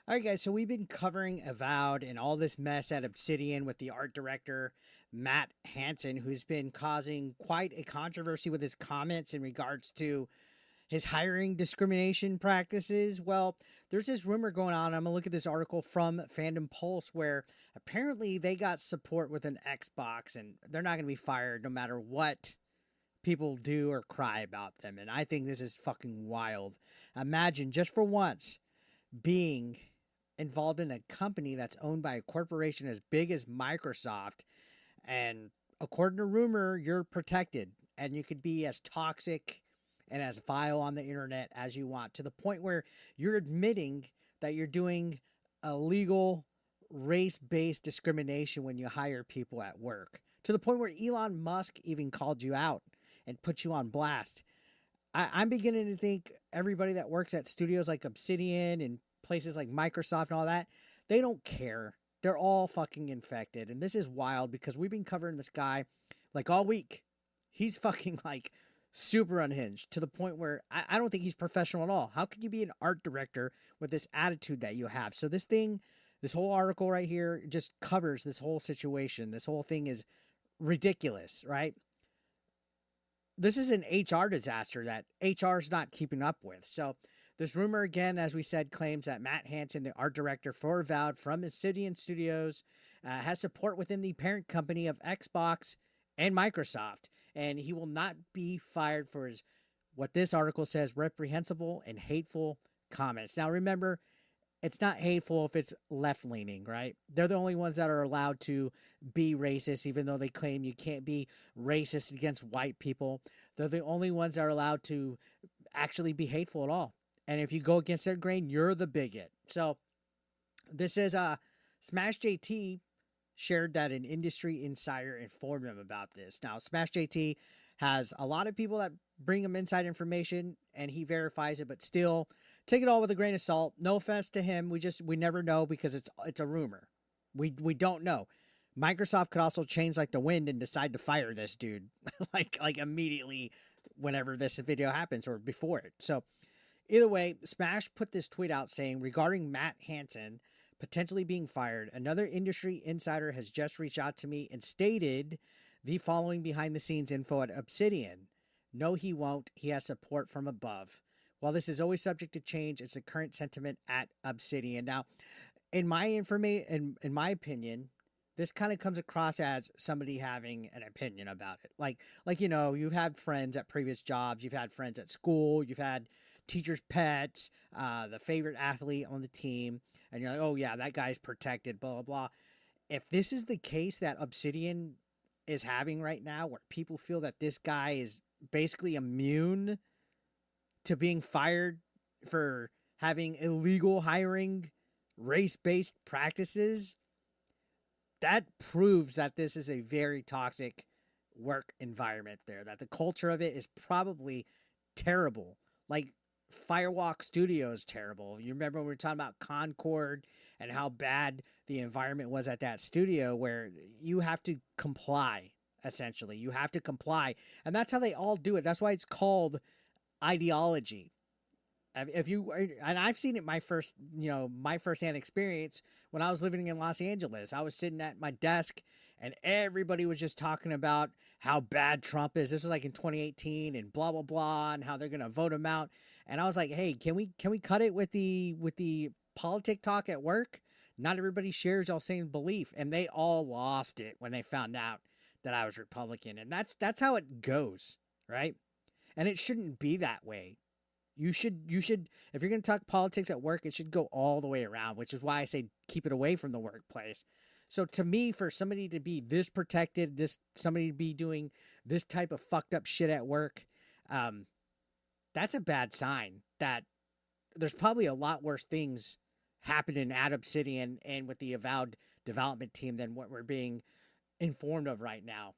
All right, guys. So we've been covering Avowed and all this mess at Obsidian with the art director Matt Hansen, who's been causing quite a controversy with his comments in regards to his hiring discrimination practices. Well, there's this rumor going on. I'm gonna look at this article from Fandom Pulse where apparently they got support with an Xbox and they're not gonna be fired no matter what people do or cry about them. And I think this is fucking wild. Imagine just for once being involved in a company that's owned by a corporation as big as Microsoft. And according to rumor, you're protected and you could be as toxic and as vile on the internet as you want to the point where you're admitting that you're doing illegal race based discrimination when you hire people at work to the point where Elon Musk even called you out and put you on blast. I'm beginning to think everybody that works at studios like Obsidian and places like Microsoft and all that, they don't care. They're all fucking infected. And this is wild because we've been covering this guy like all week. He's fucking like super unhinged to the point where I don't think he's professional at all. How could you be an art director with this attitude that you have? So this whole article right here just covers this whole situation. This whole thing is ridiculous, right? This is an HR disaster that HR is not keeping up with. So, this rumor, again, as we said, claims that Matt Hansen, the art director for Avowed from Obsidian Studios, has support within the parent company of Xbox and Microsoft, and he will not be fired for his, what this article says, reprehensible and hateful comments. Now, remember, it's not hateful if it's left leaning, right? They're the only ones that are allowed to be racist, even though they claim you can't be racist against white people. They're the only ones that are allowed to actually be hateful at all. And if you go against their grain, you're the bigot. So this is Smash JT shared that an industry insider informed him about this. Now, Smash JT has a lot of people that bring him inside information and he verifies it, but still take it all with a grain of salt. No offense to him. We never know because it's a rumor. We don't know. Microsoft could also change like the wind and decide to fire this dude like immediately whenever this video happens or before it. So either way, Smash put this tweet out saying regarding Matt Hansen potentially being fired, another industry insider has just reached out to me and stated the following behind the scenes info at Obsidian. No, he won't. He has support from above. While this is always subject to change, it's the current sentiment at Obsidian. Now, in my opinion, this kind of comes across as somebody having an opinion about it. Like you've had friends at previous jobs, you've had friends at school, you've had teachers' pets, the favorite athlete on the team, and you're like, oh yeah, that guy's protected, blah blah blah. If this is the case that Obsidian is having right now, where people feel that this guy is basically immune to being fired for having illegal hiring, race based practices, that proves that this is a very toxic work environment there, that the culture of it is probably terrible. Like Firewalk Studio is terrible. You remember when we were talking about Concord and how bad the environment was at that studio where you have to comply, essentially. You have to comply. And that's how they all do it. That's why it's called ideology. If you and I've seen it my firsthand experience when I was living in Los Angeles. I was sitting at my desk and everybody was just talking about how bad Trump is. This was like in 2018 and blah blah blah and how they're going to vote him out. And I was like, "Hey, can we cut it with the politic talk at work? Not everybody shares y'all same belief." And they all lost it when they found out that I was Republican. And that's how it goes, right? And it shouldn't be that way. You should if you're going to talk politics at work, it should go all the way around, which is why I say keep it away from the workplace. So to me, for somebody to be this protected, somebody to be doing this type of fucked up shit at work, that's a bad sign that there's probably a lot worse things happening at Obsidian and with the Avowed development team than what we're being informed of right now.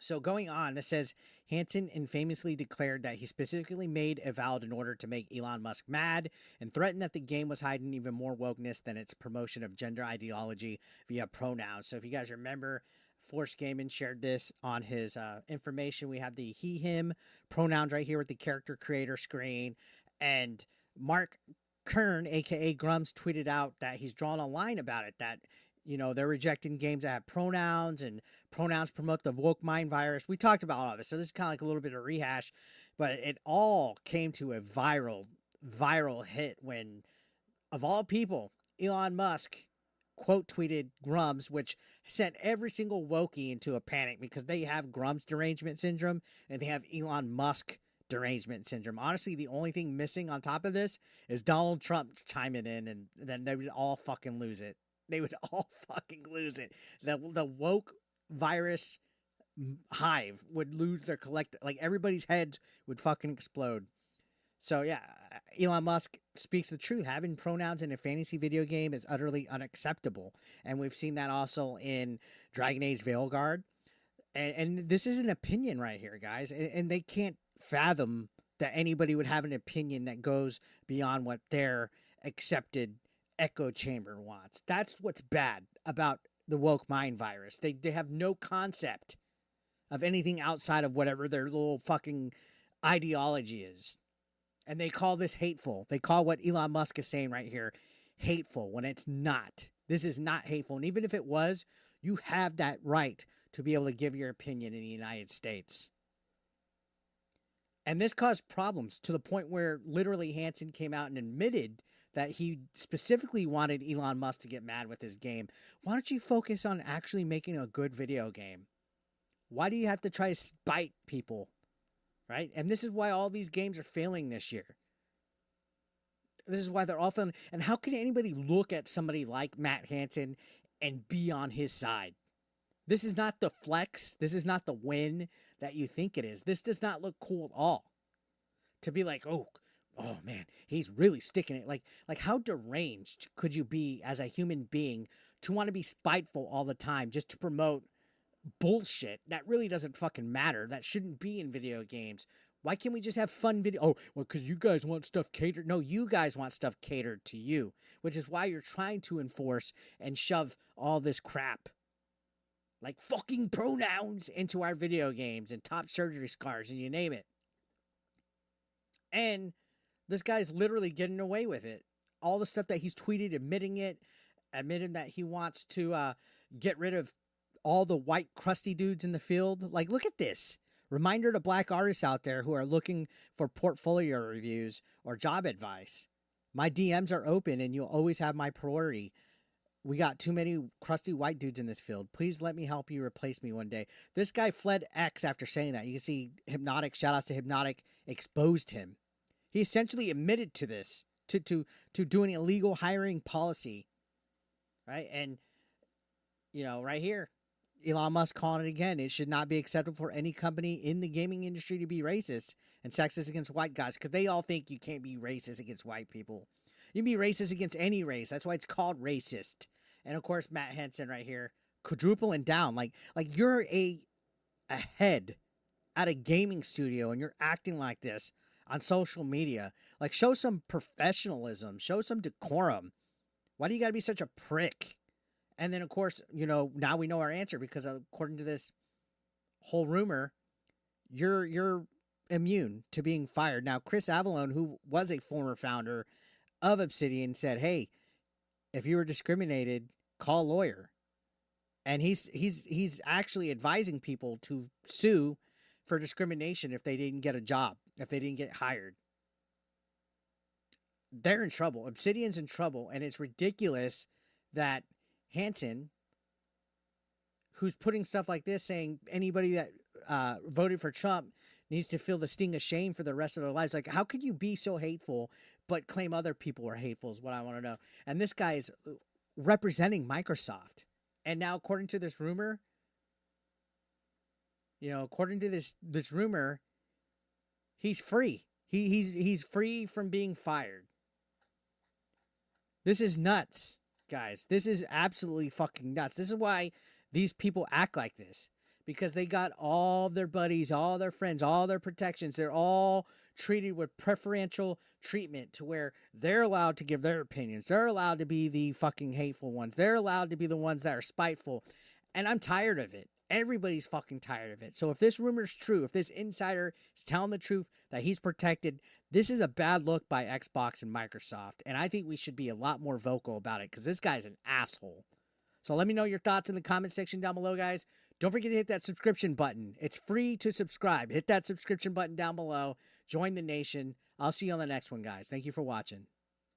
So going on, it says Hansen infamously declared that he specifically made Avowed in order to make Elon Musk mad and threatened that the game was hiding even more wokeness than its promotion of gender ideology via pronouns. So if you guys remember, Force Gaiman shared this on his information. We have the he, him pronouns right here with the character creator screen. And Mark Kern, aka Grumps, tweeted out that he's drawn a line about it, that they're rejecting games that have pronouns, and pronouns promote the woke mind virus. We talked about all this, so this is kind of like a little bit of rehash, but it all came to a viral hit when, of all people, Elon Musk quote tweeted Grumps, which sent every single Wokey into a panic because they have Grumps derangement syndrome and they have Elon Musk derangement syndrome. Honestly, the only thing missing on top of this is Donald Trump chiming in, and then they would all fucking lose it. They would all fucking lose it. The woke virus hive would lose their collective, like everybody's heads would fucking explode. So yeah, Elon Musk speaks the truth. Having pronouns in a fantasy video game is utterly unacceptable. And we've seen that also in Dragon Age Veilguard. And this is an opinion right here, guys. And they can't fathom that anybody would have an opinion that goes beyond what their accepted echo chamber wants. That's what's bad about the woke mind virus. They have no concept of anything outside of whatever their little fucking ideology is. And they call this hateful. They call what Elon Musk is saying right here hateful when it's not. This is not hateful. And even if it was, you have that right to be able to give your opinion in the United States. And this caused problems to the point where literally Hansen came out and admitted that he specifically wanted Elon Musk to get mad with his game. Why don't you focus on actually making a good video game? Why do you have to try to spite people? Right? And this is why all these games are failing this year. This is why they're all failing. And how can anybody look at somebody like Matt Hansen and be on his side? This is not the flex. This is not the win that you think it is. This does not look cool at all. To be like, oh man, he's really sticking it. Like how deranged could you be as a human being to want to be spiteful all the time just to promote bullshit that really doesn't fucking matter, that shouldn't be in video games? Why can't we just have fun video? Oh, well, because you guys want stuff catered. No, you guys want stuff catered to you, which is why you're trying to enforce and shove all this crap like fucking pronouns into our video games and top surgery scars and you name it. And this guy's literally getting away with it. All the stuff that he's tweeted, admitting that he wants to get rid of all the white crusty dudes in the field. Like, look at this. Reminder to black artists out there who are looking for portfolio reviews or job advice. My DMs are open and you'll always have my priority. We got too many crusty white dudes in this field. Please let me help you replace me one day. This guy fled X after saying that. You can see Hypnotic, shout outs to Hypnotic, exposed him. He essentially admitted to this, to doing illegal hiring policy. Right? And, right here, Elon Musk calling it again. It should not be acceptable for any company in the gaming industry to be racist and sexist against white guys, because they all think you can't be racist against white people. You can be racist against any race. That's why it's called racist. And of course, Matt Hansen right here, quadrupling down. Like you're a head at a gaming studio and you're acting like this on social media. Like, show some professionalism, show some decorum. Why do you got to be such a prick? And then, of course, now we know our answer, because according to this whole rumor, you're immune to being fired. Now, Chris Avellone, who was a former founder of Obsidian, said, hey, if you were discriminated, call a lawyer. And he's actually advising people to sue for discrimination if they didn't get a job, if they didn't get hired. They're in trouble. Obsidian's in trouble, and it's ridiculous that Hansen, who's putting stuff like this, saying anybody that voted for Trump needs to feel the sting of shame for the rest of their lives. Like, how could you be so hateful but claim other people are hateful is what I want to know. And this guy is representing Microsoft. And now, according to this rumor, he's free. He's free from being fired. This is nuts, guys. This is absolutely fucking nuts. This is why these people act like this. Because they got all their buddies, all their friends, all their protections. They're all treated with preferential treatment to where they're allowed to give their opinions. They're allowed to be the fucking hateful ones. They're allowed to be the ones that are spiteful. And I'm tired of it. Everybody's fucking tired of it. So if this rumor is true, if this insider is telling the truth that he's protected, This is a bad look by Xbox and Microsoft, and I think we should be a lot more vocal about it because this guy's an asshole. So let me know your thoughts in the comment section down below, guys. Don't forget to hit that subscription button. It's free to subscribe. Hit that subscription button down below. Join the nation. I'll see you on the next one, guys. Thank you for watching.